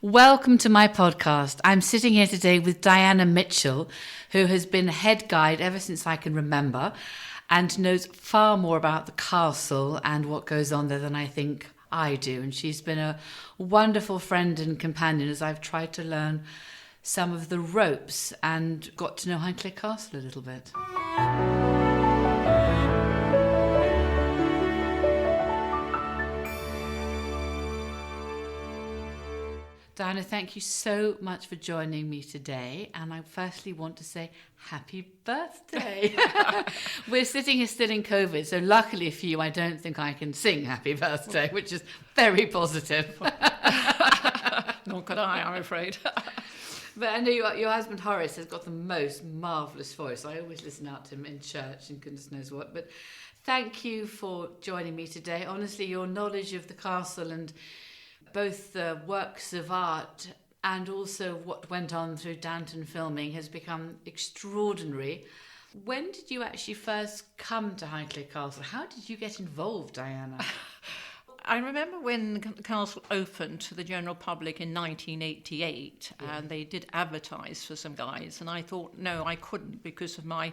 Welcome to my podcast. I'm sitting here today with Diana Mitchell, who has been head guide ever since I can remember and knows far more about the castle and what goes on there than I think I do. And she's been a wonderful friend and companion as I've tried to learn some of the ropes and got to know Highclere Castle a little bit. Diana, thank you so much for joining me today. And I firstly want to say happy birthday. We're sitting here still in COVID, so luckily for you, I don't think I can sing happy birthday, which is very positive. Nor could I'm afraid. But I know your husband Horace has got the most marvellous voice. I always listen out to him in church and goodness knows what. But thank you for joining me today. Honestly, your knowledge of the castle and both the works of art and also what went on through Downton filming has become extraordinary. When did you actually first come to Highclere Castle? How did you get involved, Diana? I remember when the castle opened to the general public in 1988 and they did advertise for some guides, and I thought, no, I couldn't because of my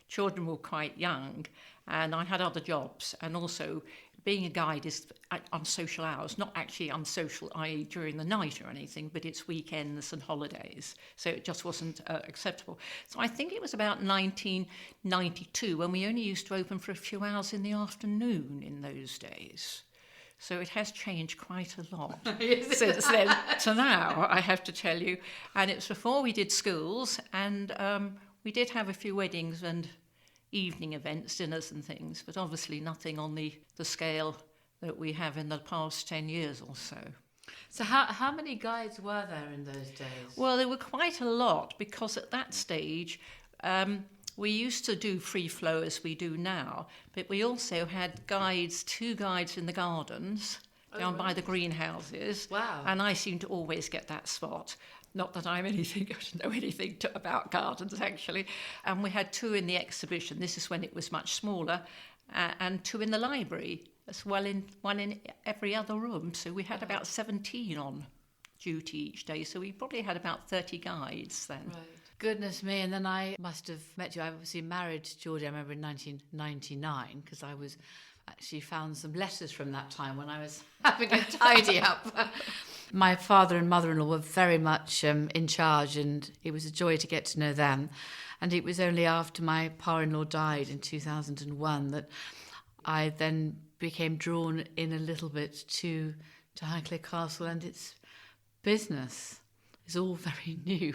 children were quite young and I had other jobs, and also being a guide is on social hours, not actually unsocial, i.e. during the night or anything, but it's weekends and holidays. So it just wasn't acceptable. So I think it was about 1992 when we only used to open for a few hours in the afternoon in those days. So it has changed quite a lot since then to now, I have to tell you. And it's before we did schools, and we did have a few weddings and evening events, dinners and things, but obviously nothing on the scale that we have in the past 10 years or so. So how many guides were there in those days? Well, there were quite a lot, because at that stage we used to do free flow as we do now, but we also had two guides in the gardens down by the greenhouses. Wow. And I seem to always get that spot. Not that I know anything about gardens, actually. And we had 2 in the exhibition. This is when it was much smaller. And 2 in the library, as well, one in every other room. So we had about 17 on duty each day. So we probably had about 30 guides then. Right. Goodness me. And then I must have met you. I obviously married Geordie, I remember, in 1999, because I was actually found some letters from that time when I was having a tidy up. My father and mother-in-law were very much in charge, and it was a joy to get to know them. And it was only after my pa-in-law died in 2001 that I then became drawn in a little bit to Highclere Castle and its business. It's all very new.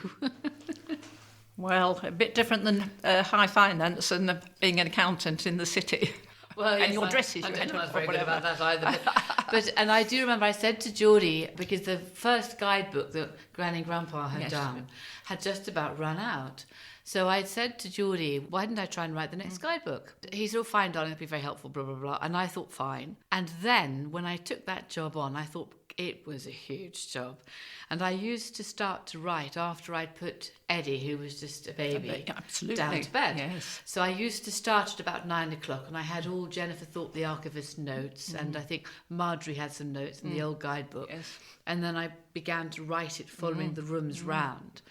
Well, a bit different than high finance and being an accountant in the city. Well, and your dresses. I don't know very good about that either. But and I do remember I said to Geordie, because the first guidebook that Granny and Grandpa had done had just about run out. So I said to Geordie, why didn't I try and write the next guidebook? He said, oh, fine, darling, it'll be very helpful, blah, blah, blah. And I thought, fine. And then when I took that job on, I thought it was a huge job. And I used to start to write after I'd put Eddie, who was just a baby, down to bed. Yes. So I used to start at about 9 o'clock, and I had all Jennifer Thorpe, the archivist, notes, and I think Marjorie had some notes in the old guidebook. Yes. And then I began to write it following the rooms round.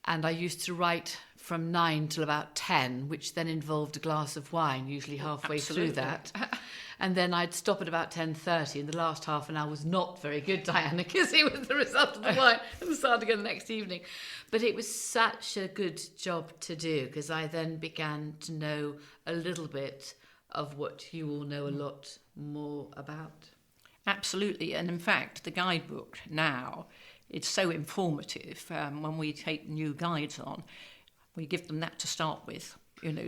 And I used to write from 9 till about 10, which then involved a glass of wine, usually halfway through that. And then I'd stop at about 10:30, and the last half an hour was not very good, Diana, because it was the result of the wine and start again the next evening. But it was such a good job to do, because I then began to know a little bit of what you all know a lot more about. Absolutely. And in fact, the guidebook now, it's so informative. When we take new guides on, we give them that to start with.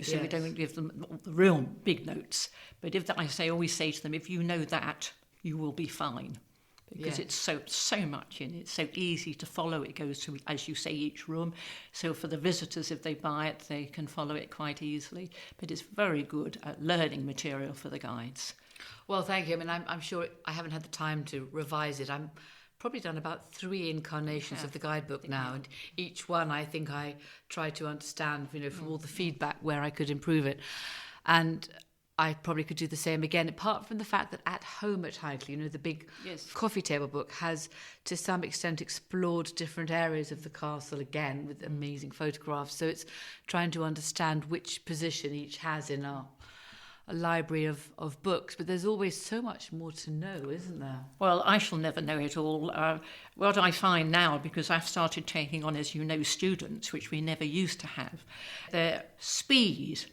So we don't give them the real big notes. But I always say to them, if you know that, you will be fine. Because it's so much in it. It's so easy to follow. It goes through, as you say, each room. So for the visitors, if they buy it, they can follow it quite easily. But it's very good learning material for the guides. Well, thank you. I mean, I'm sure I haven't had the time to revise it. I'm probably done about 3 incarnations of the guidebook now, and each one I think I try to understand, from all the feedback where I could improve it. And I probably could do the same again, apart from the fact that at home at Highclere, the big coffee table book has to some extent explored different areas of the castle again with amazing photographs. So it's trying to understand which position each has in a library of books. But there's always so much more to know, isn't there? Well, I shall never know it all. What I find now, because I've started taking on, as you know, students, which we never used to have, their speed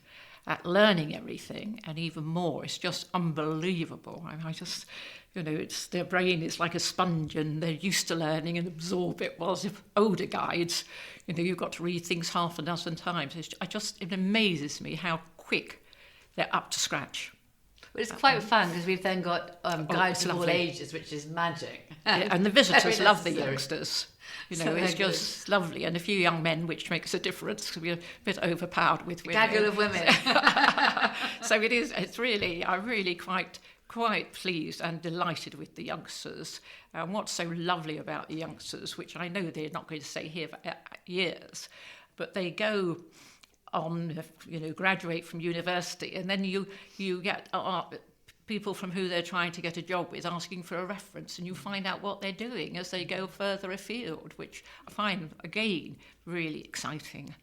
at learning everything, and even more, it's just unbelievable. I just, it's their brain is like a sponge, and they're used to learning and absorb it. Whereas if older guides, you've got to read things half a dozen times. It amazes me how quick they're up to scratch. But it's quite fun because we've then got guides of all ages, which is magic. And the visitors love the youngsters. So it's just lovely. And a few young men, which makes a difference because we're a bit overpowered with women. Gaggle of women. So it's really, I'm really quite pleased and delighted with the youngsters. And what's so lovely about the youngsters, which I know they're not going to stay here for years, but they go on, graduate from university, and then you get people from who they're trying to get a job with asking for a reference, and you find out what they're doing as they go further afield, which I find, again, really exciting.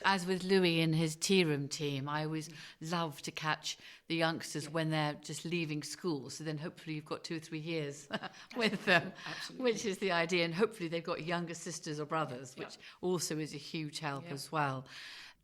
As with Louis and his tea room team, I always love to catch the youngsters when they're just leaving school. So then hopefully you've got 2 or 3 years with them, which is the idea. And hopefully they've got younger sisters or brothers, which also is a huge help as well.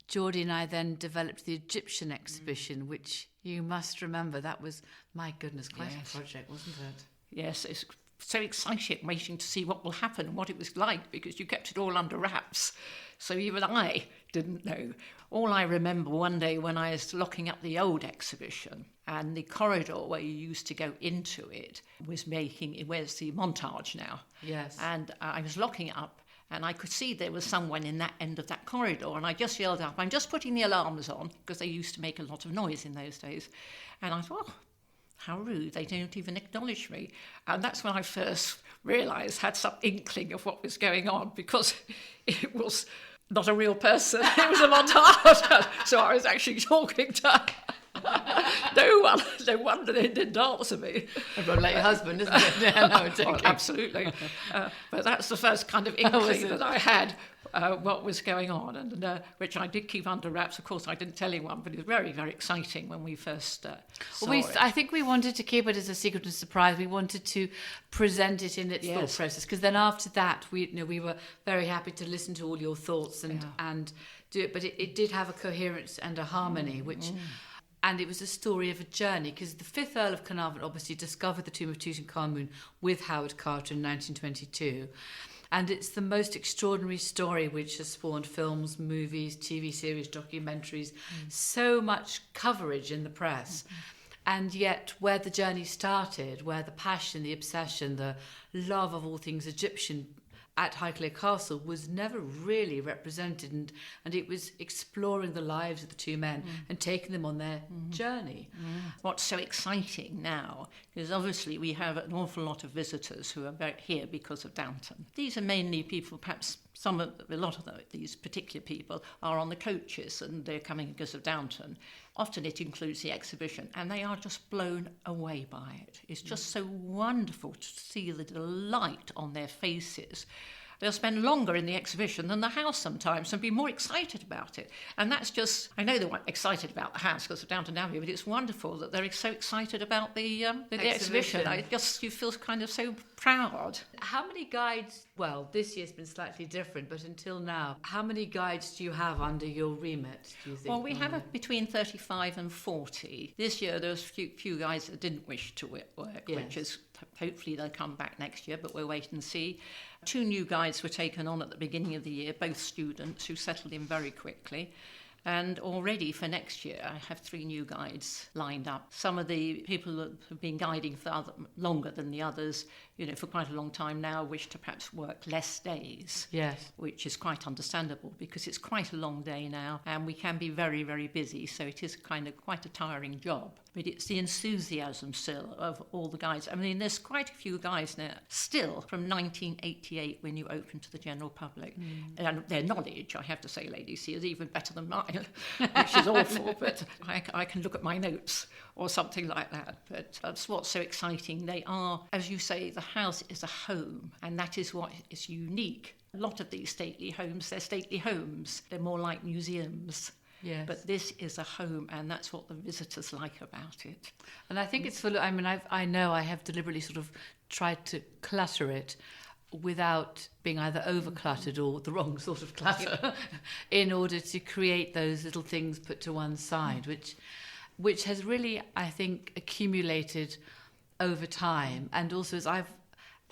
Geordie and I then developed the Egyptian exhibition, which you must remember, that was, my goodness, quite a project, wasn't it? Yes, it's so exciting, waiting to see what will happen and what it was like, because you kept it all under wraps. So even I didn't know. All I remember one day when I was locking up the old exhibition, and the corridor where you used to go into it was where's the montage now? Yes. And I was locking it up, and I could see there was someone in that end of that corridor, and I just yelled up, "I'm just putting the alarms on," because they used to make a lot of noise in those days. And I thought, how rude, they don't even acknowledge me. And that's when I first realised, had some inkling of what was going on, because it was not a real person, it was a montage. So I was actually talking to no wonder they didn't answer me. Everyone like your husband, isn't it? Yeah, no, I'm joking. Oh, absolutely. But that's the first kind of inkling that I had what was going on, and which I did keep under wraps. Of course, I didn't tell anyone, but it was very, very exciting when we first saw it. I think we wanted to keep it as a secret and surprise. We wanted to present it in its thought process, because then after that, we were very happy to listen to all your thoughts and do it. But it did have a coherence and a harmony, which... And it was a story of a journey, because the 5th Earl of Carnarvon obviously discovered the tomb of Tutankhamun with Howard Carter in 1922. And it's the most extraordinary story which has spawned films, movies, TV series, documentaries, so much coverage in the press. And yet where the journey started, where the passion, the obsession, the love of all things Egyptian at Highclere Castle was never really represented, and it was exploring the lives of the two men and taking them on their journey. What's so exciting now is obviously we have an awful lot of visitors who are here because of Downton. These are mainly people, perhaps a lot of these particular people are on the coaches and they're coming because of Downton. Often it includes the exhibition, and they are just blown away by it. It's just so wonderful to see the delight on their faces. They'll spend longer in the exhibition than the house sometimes and be more excited about it. And that's just, I know they weren't excited about the house because of Downton Abbey, but it's wonderful that they're so excited about the exhibition. You feel kind of so proud. How many guides, well, this year's been slightly different, but until now, how many guides do you have under your remit, do you think? Well, we have between 35 and 40. This year there was a few guys that didn't wish to work, which is hopefully they'll come back next year, but we'll wait and see. 2 new guides were taken on at the beginning of the year, both students who settled in very quickly. And already for next year, I have 3 new guides lined up. Some of the people that have been guiding for longer than the others, for quite a long time now wish to perhaps work less days. Yes. Which is quite understandable because it's quite a long day now and we can be very, very busy. So it is kind of quite a tiring job. But it's the enthusiasm still of all the guys. I mean, there's quite a few guys now still from 1988 when you opened to the general public. And their knowledge, I have to say, ladies, is even better than mine, which is awful. But I can look at my notes or something like that. But that's what's so exciting. They are, as you say, the house is a home. And that is what is unique. A lot of these stately homes, they're stately homes. They're more like museums. Yes. But this is a home, and that's what the visitors like about it. And I think it's full of, I know I have deliberately sort of tried to clutter it without being either over-cluttered or the wrong sort of clutter in order to create those little things put to one side, which has really, I think, accumulated over time. And also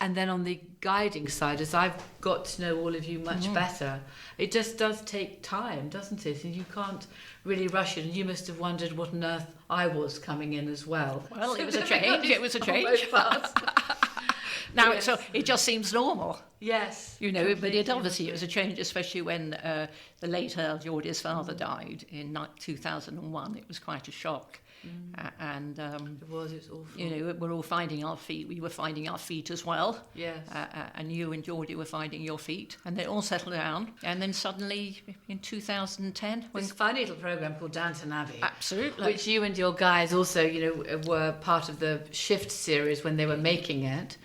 and then on the guiding side, as I've got to know all of you much better, it just does take time, doesn't it? And you can't really rush it. And you must have wondered what on earth I was coming in as well. Well, it was a change. It was a change. Now it just seems normal. Yes. But it obviously it was a change, especially when the late Earl Geordie's father died in 2001. It was quite a shock. And it was awful. We're all finding our feet. We were finding our feet as well. Yes. And you and Geordie were finding your feet. And they all settled down. And then suddenly in 2010... This funny little programme called Downton Abbey. Absolutely. Which you and your guys also, were part of the Shift series when they were making it,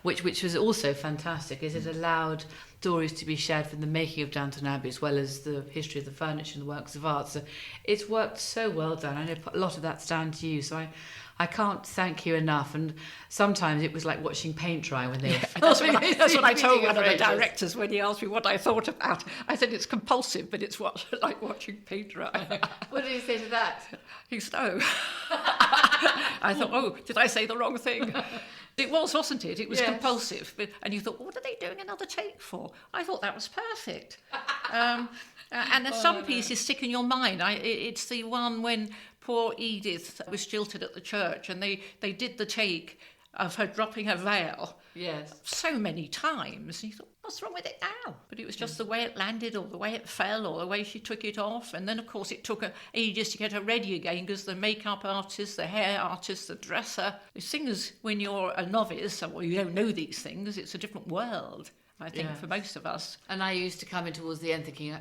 which was also fantastic, as it allowed stories to be shared from the making of Downton Abbey as well as the history of the furniture and the works of art. So it's worked so well done. I know a lot of that's down to you, so I can't thank you enough. And sometimes it was like watching paint dry when they were filming. That's what I told one of the directors when he asked me what I thought about. I said it's compulsive, but it's like watching paint dry. What did he say to that? He said, oh. I thought, did I say the wrong thing? It was, wasn't it? It was compulsive. And you thought, what are they doing another take for? I thought that was perfect. And there's some pieces stick in your mind. It's the one when poor Edith was jilted at the church and they did the take of her dropping her veil so many times. And you thought, what's wrong with it now? But it was just the way it landed or the way it fell or the way she took it off. And then, of course, it took her ages to get her ready again because the makeup artist, the hair artist, the dresser, the singers, when you're a novice, or you don't know these things, it's a different world, I think, for most of us. And I used to come in towards the end thinking,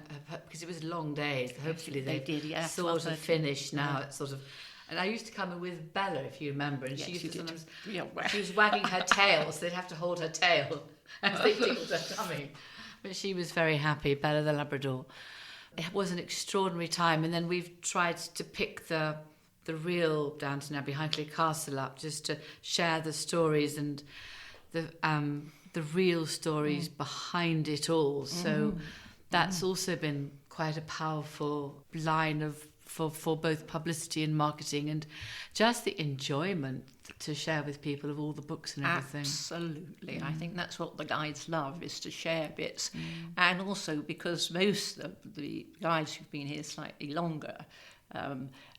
because it was long days, hopefully they did, sort of finished now. It's sort of... And I used to come in with Bella, if you remember, and she used to sometimes... She was wagging her tail, so they'd have to hold her tail as they tickled her tummy. But she was very happy, Bella the Labrador. It was an extraordinary time, and then we've tried to pick the real Downton Abbey, Highclere Castle up, just to share the stories and the real stories behind it all. So that's also been quite a powerful line for both publicity and marketing, and just the enjoyment to share with people of all the books and everything. Absolutely. I think that's what the guides love, is to share bits. And also because most of the guides who've been here slightly longer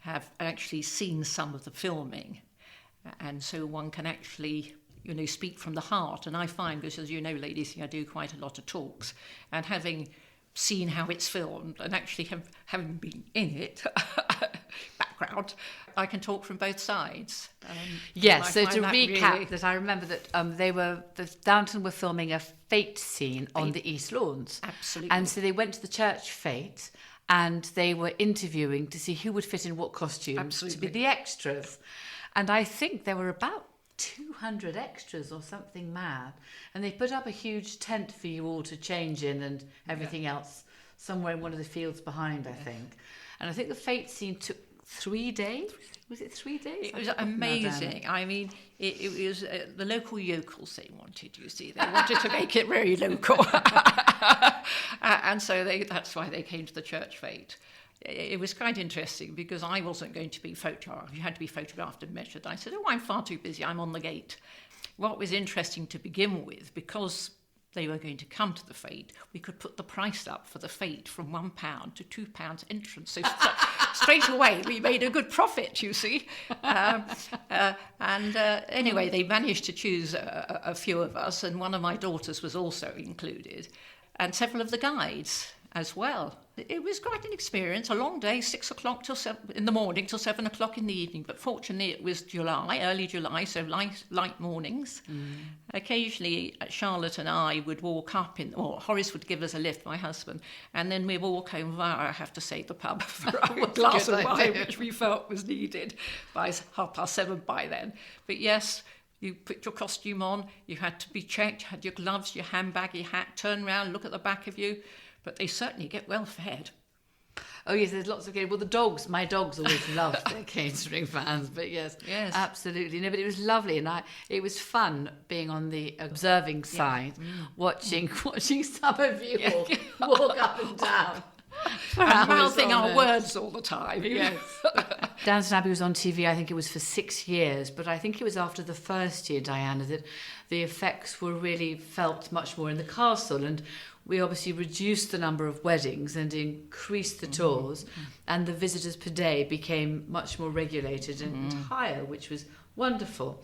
have actually seen some of the filming. And so one can actually, speak from the heart. And I find, because as you know, ladies, I do quite a lot of talks, and having seen how it's filmed and actually having been in it, background, I can talk from both sides. Yes, so to recap, that I remember that the Downton were filming a fete scene on the East Lawns. Absolutely. And so they went to the church fete and they were interviewing to see who would fit in what costumes to be the extras. And I think there were about 200 extras or something mad, and they put up a huge tent for you all to change in and everything else somewhere in one of the fields behind, I think. And I think the fete scene took 3 days. Was it 3 days? It was amazing. I mean, it was the local yokels they wanted, they wanted to make it very local. And so that's why they came to the church fete. It was quite interesting because I wasn't going to be photographed. You had to be photographed and measured. I said, I'm far too busy. I'm on the gate. What was interesting to begin with, because they were going to come to the fete, we could put the price up for the fete from £1 to £2 entrance. So straight away we made a good profit, you see. Anyway, they managed to choose a few of us, and one of my daughters was also included, and several of the guides as well. It was quite an experience, a long day, 6 o'clock till 7 in the morning till 7 o'clock in the evening. But fortunately, it was July, early July, so light mornings. Occasionally, Charlotte and I would walk up or Horace would give us a lift, my husband, and then we'd walk home via, I have to say, the pub for a glass of wine, which we felt was needed by 7:30 by then. But yes, you put your costume on, you had to be checked, had your gloves, your handbag, your hat, turn around, look at the back of you. But they certainly get well fed. Oh yes, there's lots of catering. Well, my dogs always loved their catering fans. But yes, absolutely. No, but it was lovely, and it was fun being on the observing side, watching some of you walk up and down. And mouthing our words all the time. Yes. Downton Abbey was on TV, I think it was for 6 years, but I think it was after the first year, Diana, that the effects were really felt much more in the castle, and we obviously reduced the number of weddings and increased the tours, and the visitors per day became much more regulated and higher, which was wonderful.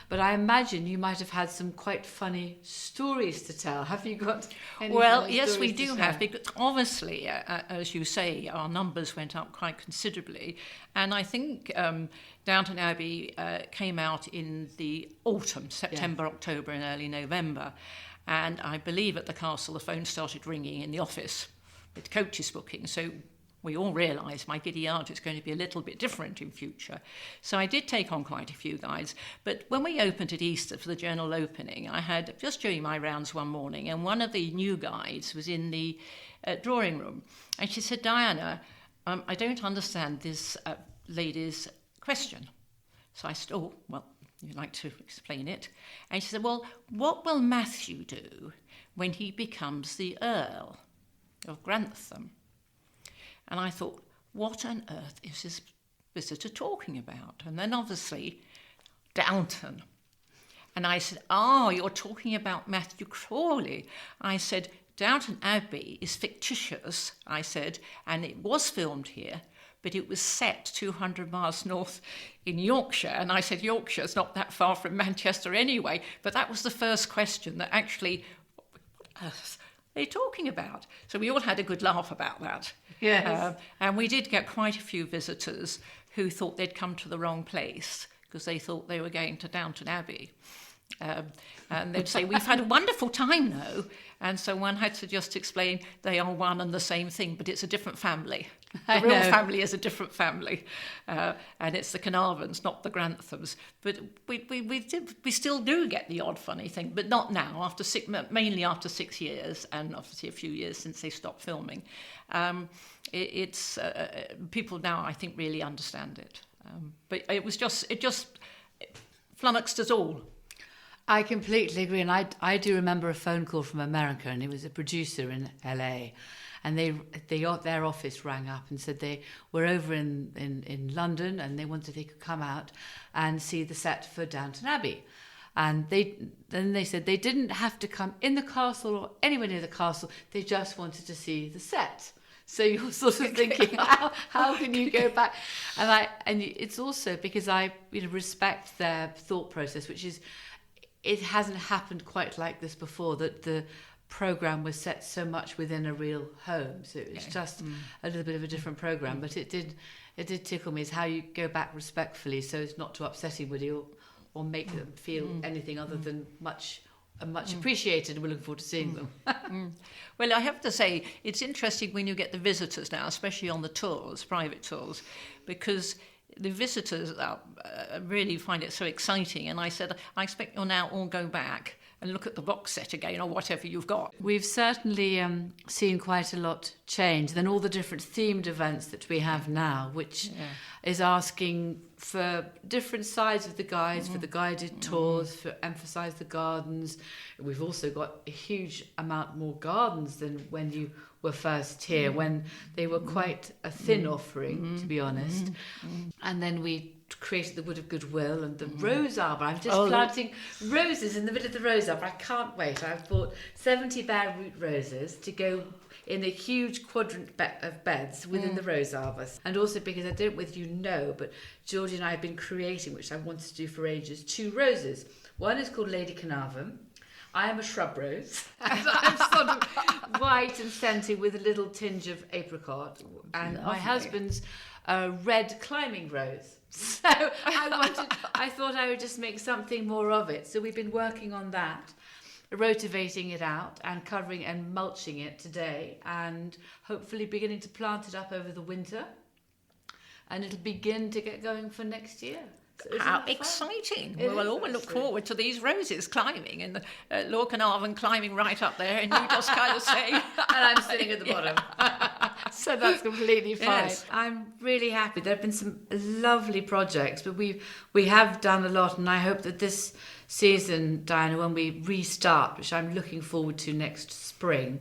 But I imagine you might have had some quite funny stories to tell. Have you got any Well, funny yes, stories we do have, because obviously, as you say, our numbers went up quite considerably. And I think Downton Abbey came out in the autumn, September, October and early November. And I believe at the castle the phone started ringing in the office with coaches booking. So we all realised, my giddy aunt, it's going to be a little bit different in future. So I did take on quite a few guides. But when we opened at Easter for the general opening, I had just doing my rounds one morning, and one of the new guides was in the drawing room. And she said, Diana, I don't understand this lady's question. So I said, oh, well, you'd like to explain it? And she said, well, what will Matthew do when he becomes the Earl of Grantham? And I thought, what on earth is this visitor talking about? And then obviously, Downton. And I said, you're talking about Matthew Crawley. I said, Downton Abbey is fictitious, I said, and it was filmed here, but it was set 200 miles north in Yorkshire. And I said, Yorkshire's not that far from Manchester anyway. But that was the first question that actually, what earth are they talking about? So we all had a good laugh about that. Yes. And we did get quite a few visitors who thought they'd come to the wrong place because they thought they were going to Downton Abbey. And they'd say, we've had a wonderful time though. And so one had to just explain they are one and the same thing, but it's a different family. The real family is a different family. And it's the Carnarvons, not the Granthams. But we still do get the odd funny thing, but not now, mainly after 6 years, and obviously a few years since they stopped filming. It's people now, I think, really understand it. But it just flummoxed us all. I completely agree, and I do remember a phone call from America, and it was a producer in LA, and their office rang up and said they were over in London, and they wanted if they could come out and see the set for Downton Abbey. And they said they didn't have to come in the castle or anywhere near the castle, they just wanted to see the set. So you're sort of thinking, how can you go back? And it's also because I respect their thought process, which is, it hasn't happened quite like this before, that the programme was set so much within a real home. So it was just a little bit of a different programme. But it did tickle me, is how you go back respectfully so as not to upset anybody or make them feel anything other than much appreciated, and we're looking forward to seeing them. Well, I have to say, it's interesting when you get the visitors now, especially on the tours, private tours, because the visitors really find it so exciting. And I said, I expect you'll now all go back and look at the box set again, or whatever you've got. We've certainly seen quite a lot change. Then all the different themed events that we have now, which is asking for different sides of the guides, for the guided tours, for emphasise the gardens. We've also got a huge amount more gardens than when you were first here, when they were quite a thin offering, to be honest. And then we created the Wood of Goodwill and the Rose Arbour. I'm just planting roses in the middle of the Rose Arbour. I can't wait. I've bought 70 bare root roses to go in a huge quadrant of beds within the rose arbor. And also because I don't know whether you know, but Georgie and I have been creating, which I wanted to do for ages, 2 roses. One is called Lady Carnarvon. I am a shrub rose. I'm sort of white and scented with a little tinge of apricot. And my husband's a red climbing rose. So I thought I would just make something more of it. So we've been working on that, rotivating it out and covering and mulching it today, and hopefully beginning to plant it up over the winter. And it'll begin to get going for next year. So how exciting. We'll all look forward to these roses climbing, and Lord Carnarvon climbing right up there, and you just kind of say... and I'm sitting at the bottom. So that's completely fine. Yes. I'm really happy. There have been some lovely projects, but we have done a lot, and I hope that this season, Diana, when we restart, which I'm looking forward to next spring,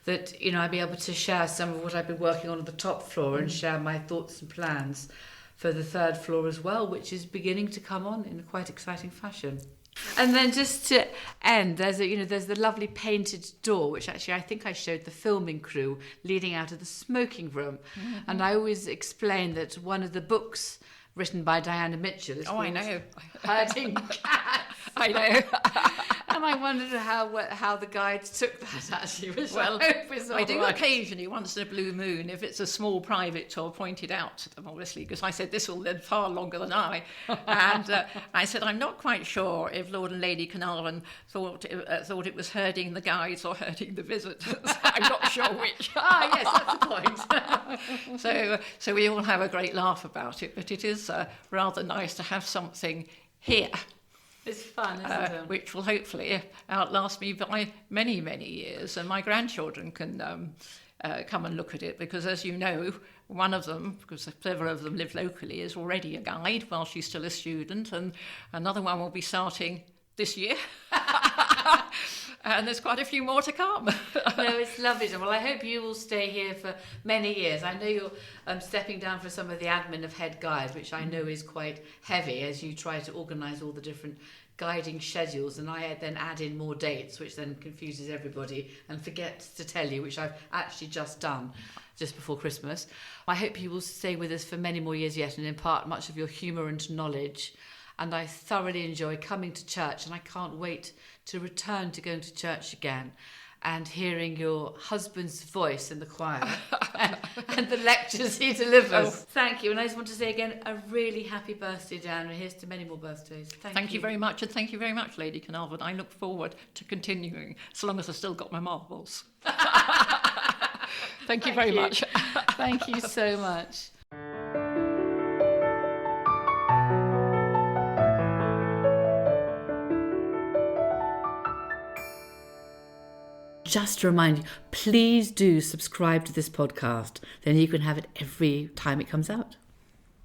that, you know, I'll be able to share some of what I've been working on the top floor and share my thoughts and plans for the 3rd floor as well, which is beginning to come on in a quite exciting fashion. And then just to end, there's the lovely painted door, which actually I think I showed the filming crew, leading out of the smoking room. Mm-hmm. And I always explain that one of the books written by Diana Mitchell is called I know. Herding Cats. I know. And I wondered how the guides took that, actually. Which well, I do right. Occasionally, once in a blue moon, if it's a small private tour, point it out to them, obviously, because I said this will live far longer than I. And I said, I'm not quite sure if Lord and Lady Carnarvon thought it was herding the guides or herding the visitors. I'm not sure which. Yes, that's the point. So we all have a great laugh about it, but it is rather nice to have something here. It's fun, isn't it? Which will hopefully outlast me by many, many years, and my grandchildren can come and look at it, because, as you know, one of them, because several of them live locally, is already a guide while she's still a student, and another one will be starting this year. And there's quite a few more to come. No, it's lovely. Well, I hope you will stay here for many years. I know you're stepping down for some of the admin of head guide, which I know is quite heavy as you try to organise all the different guiding schedules, and I then add in more dates, which then confuses everybody and forgets to tell you, which I've actually just done just before Christmas. I hope you will stay with us for many more years yet and impart much of your humour and knowledge. And I thoroughly enjoy coming to church, and I can't wait to return to going to church again and hearing your husband's voice in the choir and the lectures he delivers. Thank you. And I just want to say again, a really happy birthday, Dan, and here's to many more birthdays. Thank you very much, and thank you very much, Lady Carnarvon. I look forward to continuing, as long as I've still got my marbles. Thank you very much. Thank you so much. Just to remind you, please do subscribe to this podcast. Then you can have it every time it comes out.